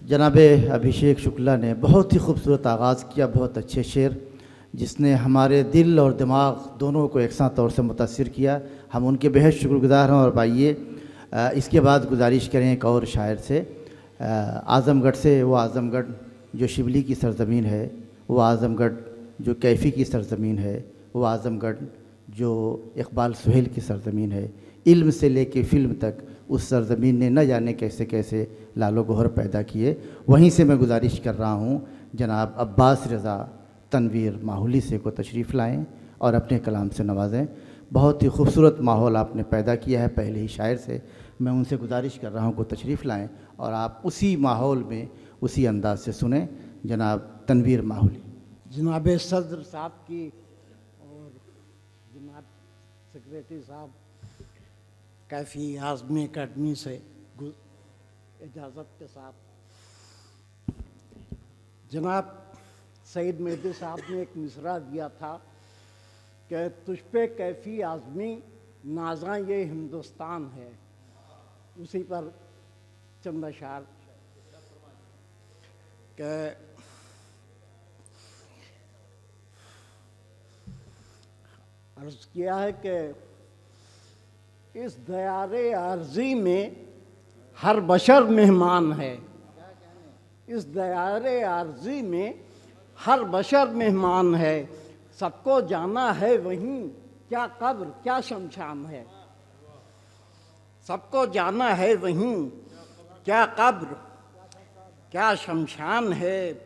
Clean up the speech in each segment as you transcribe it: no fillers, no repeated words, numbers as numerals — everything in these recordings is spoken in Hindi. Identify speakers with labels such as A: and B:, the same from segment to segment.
A: जनाब अभिषेक शुक्ला ने बहुत ही खूबसूरत आगाज़ किया, बहुत अच्छे शेर जिसने हमारे दिल और दिमाग दोनों को एकसां तौर से मुतासिर किया। हम उनके बेहद शुक्रगुजार हैं। और आइए इसके बाद गुजारिश करें एक और शायर से, आज़मगढ़ से। वो आज़मगढ़ जो शिबली की सरज़मीन है, वो आज़मगढ़ जो कैफ़ी की सरज़मीन है, वो आज़मगढ़ जो इकबाल सुहेल की सरज़मीन है। इल्म से लेके फ़िल्म तक उस सरज़मीन ने न जाने कैसे कैसे लालो गौहर पैदा किए। वहीं से मैं गुजारिश कर रहा हूँ जनाब अब्बास रज़ा तनवीर माहौली से को तशरीफ़ लाएँ और अपने कलाम से नवाजें। बहुत ही खूबसूरत माहौल आपने पैदा किया है पहले ही शायर से। मैं उनसे गुजारिश कर रहा हूँ को तशरीफ़ लाएँ और आप उसी माहौल में उसी अंदाज से सुने। जनाब तनवीर माहौली।
B: जनाब सदर साहब की और जनाब सेक्रेटरी साहब कैफ़ी आज़मी अकेडमी से इजाज़त के साथ, जनाब सईद मेहदी साहब ने एक मिसरा दिया था कि तुझ पे कैफ़ी आज़मी नाज़ा ये हिंदुस्तान है। उसी पर चंद अशार कि अर्ज़ किया है कि इस दयारे आर्ज़ी में हर बशर मेहमान है। इस दयारे आर्ज़ी में हर बशर मेहमान है। सबको जाना है वहीं, क्या कब्र क्या शमशान है। सबको जाना है वहीं, क्या कब्र क्या शमशान है।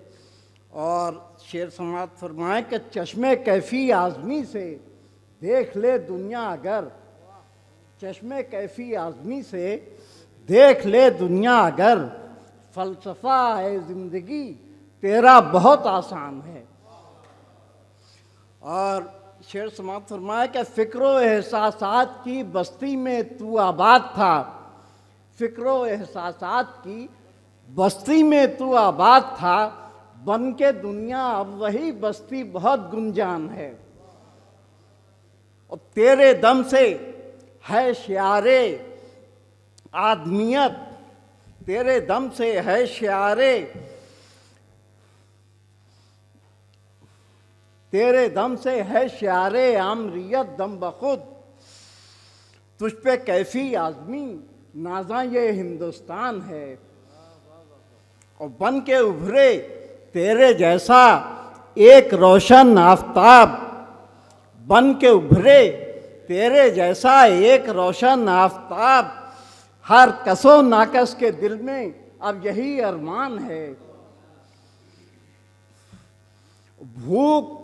B: और शेर समात फरमाए कि चश्मे कैफ़ी आज़मी से देख ले दुनिया अगर, चश्मे कैफ़ी आज़मी से देख ले दुनिया अगर, फ़लसफ़ा है ज़िंदगी तेरा बहुत आसान है। और शेर समात फरमाया कि फ़िक्रो एहसासात की बस्ती में तू आबाद था। फ़िक्रो एहसासात की बस्ती में तू आबाद था, बन के दुनिया अब वही बस्ती बहुत गुंजान है। और तेरे दम से है शियारे आदमियत, तेरे दम से है शियारे, तेरे दम से है शियारे आमरियत दम बखुद। तुझ पे कैफ़ी आज़मी नाज़ा ये हिंदुस्तान है। और बन के उभरे तेरे जैसा एक रोशन आफताब, बन के उभरे तेरे जैसा एक रोशन आफताब, हर कसो नाकस के दिल में अब यही अरमान है। भूख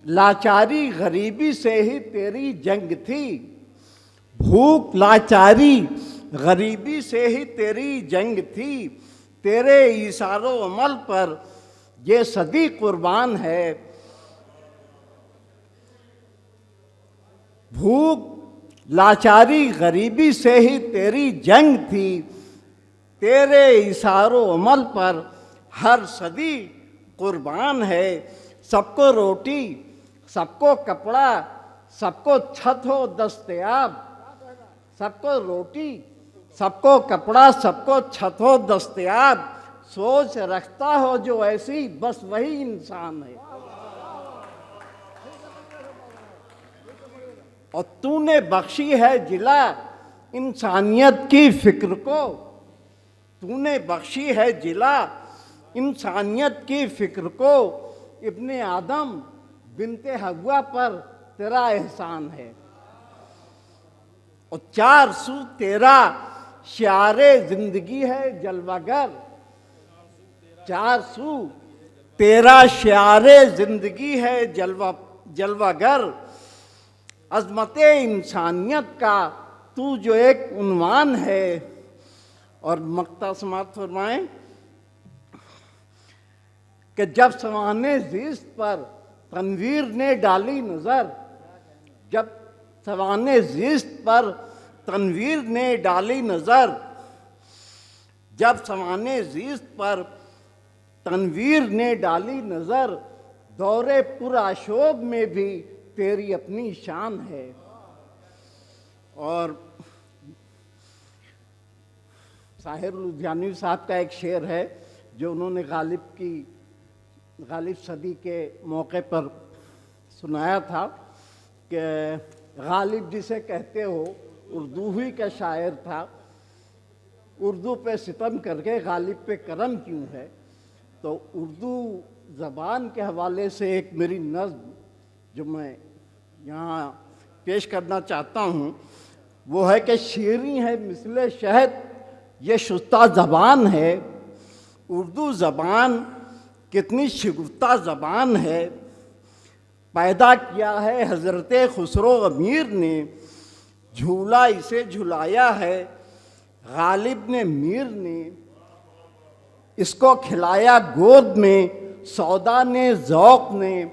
B: लाचारी गरीबी से ही तेरी जंग थी, भूख लाचारी गरीबी से ही तेरी जंग थी, तेरे इशारो अमल पर ये सदी कुर्बान है। भूख लाचारी गरीबी से ही तेरी जंग थी, तेरे इशारो अमल पर हर सदी कुर्बान है। सबको रोटी सबको कपड़ा सबको छत हो दस्तयाब, सबको रोटी सबको कपड़ा सबको छत हो दस्तयाब, सोच रखता हो जो ऐसी बस वही इंसान है। और तूने बख्शी है जिला इंसानियत की फिक्र को, तूने बख्शी है जिला इंसानियत की फिक्र को, इब्ने आदम बिनते हव्वा पर तेरा एहसान है। और चार सू तेरा शियारे जिंदगी है जलवागर, चार सू तेरा शियारे जिंदगी है जलवागर, अज़मते इंसानियत का तू जो एक उन्वान है। और मक्ता समात फरमाएं कि जब सवाने ज़ीस्त पर तनवीर ने डाली नज़र, जब सवाने ज़ीस्त पर तनवीर ने डाली नज़र, जब सवाने ज़ीस्त पर तनवीर ने डाली नज़र, दौरे पुराशोब में भी तेरी अपनी शान है। और साहिर लुधियानवी साहब का एक शेर है, जो उन्होंने गालिब सदी के मौके पर सुनाया था कि गालिब जिसे कहते हो उर्दू ही का शायर था, उर्दू पे सितम करके गालिब पे करम क्यों है। तो उर्दू ज़बान के हवाले से एक मेरी नज़्म जो मैं यहाँ पेश करना चाहता हूँ वो है कि शीरी है मिसले शहद ये शुस्ता ज़बान है, उर्दू ज़बान कितनी शिगुफ्ता ज़बान है। पैदा किया है हज़रत खुसरो अमीर ने, झूला इसे झुलाया है गालिब ने मीर ने। इसको खिलाया गोद में सौदा ने ज़ौक़ ने,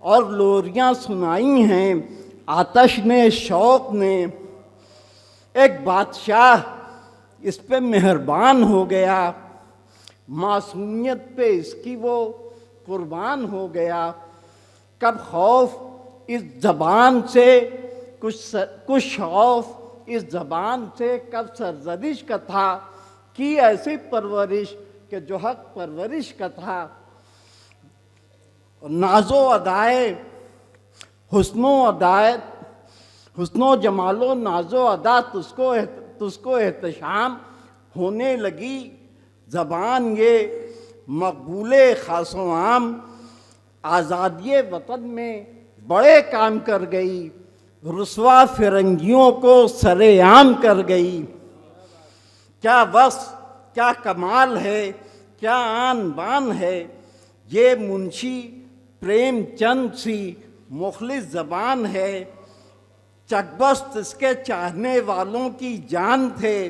B: और लोरियाँ सुनाई हैं आतश ने शौक़ ने। एक बादशाह इस पे मेहरबान हो गया, मासूमियत पे इसकी वो कुर्बान हो गया। कब खौफ इस ज़बान से कुछ खौफ इस ज़बान से, कब सरजदिश का था कि ऐसी परवरिश के जो हक परवरिश का था। नाजो अदाए हुस्नो जमालो नाजो अदा तुझको एहतशाम होने लगी ज़बान ये मकबूले खासो आम। आज़ादी वतन में बड़े काम कर गई, रुस्वा फिरंगियों को सरेआम कर गई। क्या बस क्या कमाल है, क्या आन बान है, ये मुंशी प्रेमचंद सी मुखलिस ज़बान है। चकबस्त इसके चाहने वालों की जान थे,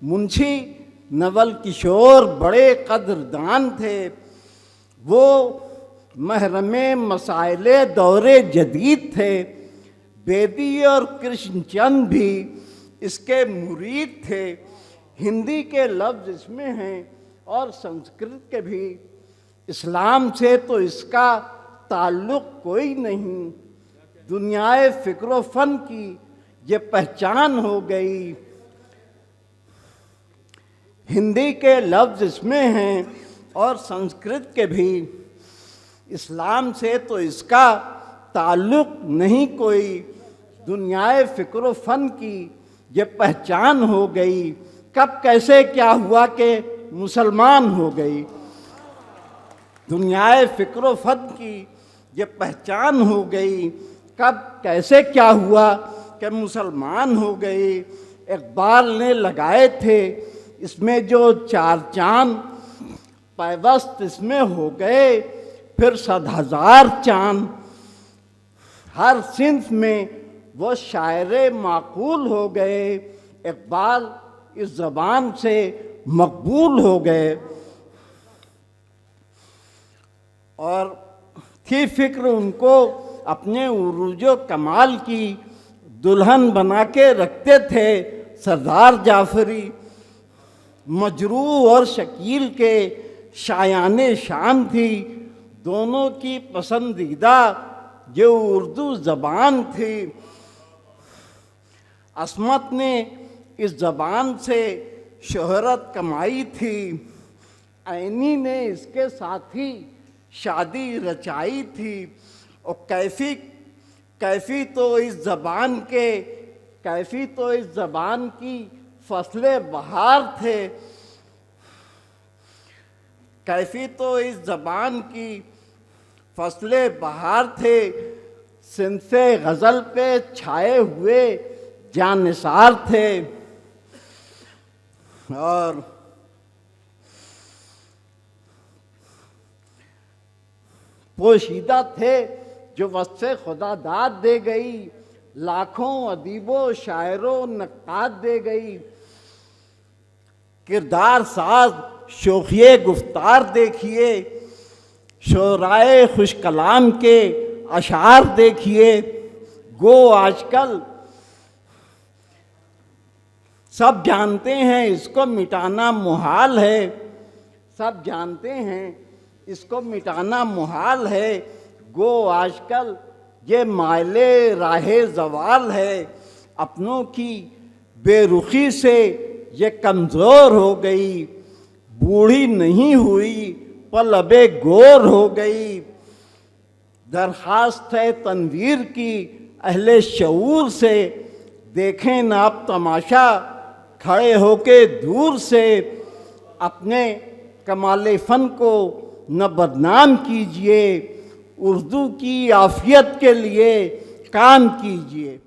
B: मुंशी नवल किशोर बड़े कदरदान थे। वो महरमे मसाइले दौरे जदीद थे, बेदी और कृष्णचंद भी इसके मुरीद थे। हिंदी के लफ्ज़ इसमें हैं और संस्कृत के भी। इस्लाम से तो इसका ताल्लुक़ कोई नहीं, दुनियाए फ़िक्र फ़न की ये पहचान हो गई। हिंदी के लफ्ज़ इसमें हैं और संस्कृत के भी। इस्लाम से तो इसका ताल्लुक़ नहीं कोई, दुनियाए फ़िक्र फ़न की ये पहचान हो गई। कब कैसे क्या हुआ कि मुसलमान हो गई, दुनियाए फ़िक्र फ़न की ये पहचान हो गई। कब कैसे क्या हुआ कि मुसलमान हो गई। इकबाल ने लगाए थे इसमें जो 4 चांद, पैवस्त इसमें हो गए फिर 100,000 चांद। हर सिंफ में वो शायरे माकूल हो गए, इकबाल इस ज़बान से मकबूल हो गए। और थी फिक्र उनको अपने उरूजो कमाल की, दुल्हन बना के रखते थे सरदार जाफरी। मजरूह और शकील के शायाने शान थी, दोनों की पसंदीदा ये उर्दू ज़बान थी। अस्मत ने इस ज़बान से शोहरत कमाई थी, ऐनी ने इसके साथ ही शादी रचाई थी। और कैफ़ी तो इस ज़बान की फसले बहार थे। कैफ़ी तो इस ज़बान की फसले बहार थे, सिंसे गज़ल पे छाए हुए जानिसार थे। और पोशीदा थे जो वस्फ़े खुदा दाद दे गई, लाखों अदीबो शायरों नक्काद दे गई। किरदार साज शोखिए गुफ्तार देखिए, शोराए खुश कलाम के अशार देखिए। गो आजकल सब जानते हैं इसको मिटाना मुहाल है, सब जानते हैं इसको मिटाना मुहाल है। गो आजकल ये मायले राहे ज़वाल है, अपनों की बेरुखी से ये कमज़ोर हो गई। बूढ़ी नहीं हुई पर लबे गोर हो गई। दरखास्त है तनवीर की अहले शऊर से, देखें ना आप तमाशा खड़े होके दूर से। अपने कमाले फ़न को न बदनाम कीजिए, उर्दू की आफियत के लिए काम कीजिए।